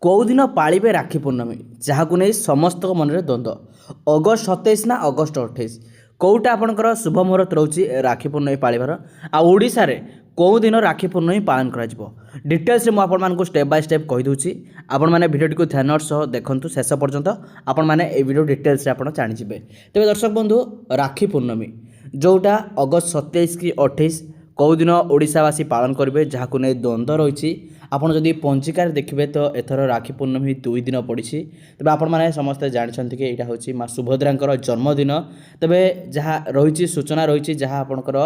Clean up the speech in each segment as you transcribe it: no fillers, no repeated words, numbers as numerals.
କେଉଁଦିନ ପାଳିବେ ରାକ୍ଷୀ ପୂର୍ଣ୍ଣମୀ ଯାହାକୁ ନେଇ ସମସ୍ତଙ୍କ ମନରେ ଦ୍ୱନ୍ଦ୍ୱ। ଅଗଷ୍ଟ 27 ନା ଅଗଷ୍ଟ 28 କେଉଁଟା ଆପଣଙ୍କର ଶୁଭ ମୁହୂର୍ତ୍ତ ରହୁଛି ରାକ୍ଷୀ ପୂର୍ଣ୍ଣମୀ ପାଳିବାର, ଆଉ ଓଡ଼ିଶାରେ କେଉଁ ଦିନ ରାକ୍ଷୀ ପୂର୍ଣ୍ଣମୀ ପାଳନ କରାଯିବ ଡିଟେଲ୍ସରେ ମୁଁ ଆପଣମାନଙ୍କୁ ଷ୍ଟେପ୍ ବାଇ ଷ୍ଟେପ୍ କହିଦେଉଛି। ଆପଣମାନେ ଭିଡ଼ିଓଟିକୁ ଧ୍ୟାନର ସହ ଦେଖନ୍ତୁ ଶେଷ ପର୍ଯ୍ୟନ୍ତ, ଆପଣମାନେ এই ଭିଡ଼ିଓ ଡିଟେଲ୍ସରେ ଆପଣ ଜାଣିଯିବେ। ତେବେ ଦର୍ଶକ ବନ୍ଧୁ, ରାକ୍ଷୀ ପୂର୍ଣ୍ଣମୀ ଯେଉଁଟା ଅଗଷ୍ଟ 27 କି 28 କେଉଁଦିନ ଓଡ଼ିଶାବାସୀ ପାଳନ କରିବେ ଯାହାକୁ ନେଇ ଦ୍ୱନ୍ଦ୍ୱ ରହିଛି। ଆପଣ ଯଦି ପଞ୍ଜିକାରେ ଦେଖିବେ ତ ଏଥର ରାକ୍ଷୀ ପୂର୍ଣ୍ଣମୀ 2 ଦିନ ପଡ଼ିଛି। ତେବେ ଆପଣମାନେ ସମସ୍ତେ ଜାଣିଛନ୍ତି କି ଏଇଟା ହେଉଛି ମା ସୁଭଦ୍ରାଙ୍କର ଜନ୍ମଦିନ। ତେବେ ଯାହା ରହିଛି ସୂଚନା ରହିଛି, ଯାହା ଆପଣଙ୍କର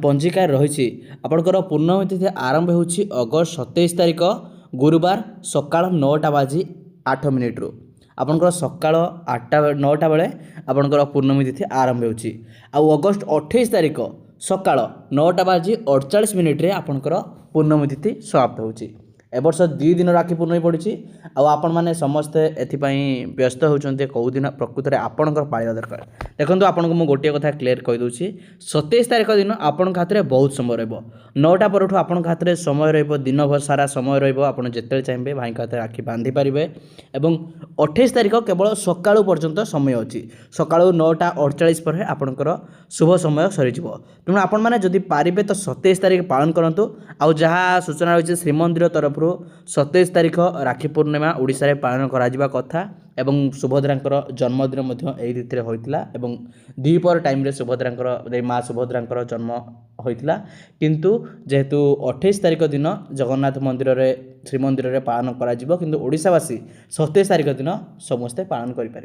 ପଞ୍ଜିକାରେ ରହିଛି, ଆପଣଙ୍କର ପୂର୍ଣ୍ଣମୀ ତିଥି ଆରମ୍ଭ ହେଉଛି ଅଗଷ୍ଟ 27 ତାରିଖ ଗୁରୁବାର ସକାଳ 9ଟା ବାଜି 8 ମିନିଟ୍ରୁ। ଆପଣଙ୍କର ସକାଳ 9ଟା ବେଳେ ଆପଣଙ୍କର ପୂର୍ଣ୍ଣମୀ ତିଥି ଆରମ୍ଭ ହେଉଛି। ଆଉ ଅଗଷ୍ଟ 28 ତାରିଖ ସକାଳ 9ଟା ବାଜି 48 ମିନିଟ୍ରେ ଆପଣଙ୍କର ପୂର୍ଣ୍ଣମୀ ତିଥି ସମାପ୍ତ ହେଉଛି। ଏବର୍ଷ 2 ଦିନ ରାକ୍ଷୀ ପୂର୍ଣ୍ଣମୀ ପଡ଼ିଛି। ଆଉ ଆପଣମାନେ ସମସ୍ତେ ଏଥିପାଇଁ ବ୍ୟସ୍ତ ହେଉଛନ୍ତି କେଉଁ ଦିନ ପ୍ରକୃତରେ ଆପଣଙ୍କର ପାଳିବା ଦରକାର। ଦେଖନ୍ତୁ, ଆପଣଙ୍କୁ ମୁଁ ଗୋଟିଏ କଥା କ୍ଲିୟର କହିଦେଉଛି, 27 ତାରିଖ ଦିନ ଆପଣଙ୍କ ହାତରେ ବହୁତ ସମୟ ରହିବ। 9ଟା ପରଠୁ ଆପଣଙ୍କ ହାତରେ ସମୟ ରହିବ, ଦିନଭର ସାରା ସମୟ ରହିବ। ଆପଣ ଯେତେବେଳେ ଚାହିଁବେ ଭାଇଙ୍କ ହାତରେ ରାକ୍ଷୀ ବାନ୍ଧି ପାରିବେ। ଏବଂ 28 ତାରିଖ କେବଳ ସକାଳୁ ପର୍ଯ୍ୟନ୍ତ ସମୟ ଅଛି। ସକାଳୁ 9ଟା 48 ପରେ ଆପଣଙ୍କର ଶୁଭ ସମୟ ସରିଯିବ। ତେଣୁ ଆପଣମାନେ ଯଦି ପାରିବେ ତ 27 ତାରିଖ ପାଳନ କରନ୍ତୁ। ଆଉ ଯାହା ସୂଚନା ରହିଛି ଶ୍ରୀମନ୍ଦିର ତରଫରୁ 27 ତାରିଖ ରାକ୍ଷୀ ପୂର୍ଣ୍ଣିମା ଓଡ଼ିଶାରେ ପାଳନ କରାଯିବା କଥା। ଏବଂ ସୁଭଦ୍ରାଙ୍କର ଜନ୍ମଦିନ ମଧ୍ୟ ଏହି ତିଥିରେ ହୋଇଥିଲା ଏବଂ ଦ୍ୱିପହର ଟାଇମ୍ରେ ମା ସୁଭଦ୍ରାଙ୍କର ଜନ୍ମ ହୋଇଥିଲା। କିନ୍ତୁ ଯେହେତୁ 28 ତାରିଖ ଦିନ ଜଗନ୍ନାଥ ମନ୍ଦିରରେ ଶ୍ରୀମନ୍ଦିରରେ ପାଳନ କରାଯିବ, କିନ୍ତୁ ଓଡ଼ିଶାବାସୀ 27 ତାରିଖ ଦିନ ସମସ୍ତେ ପାଳନ କରିପାରିବେ।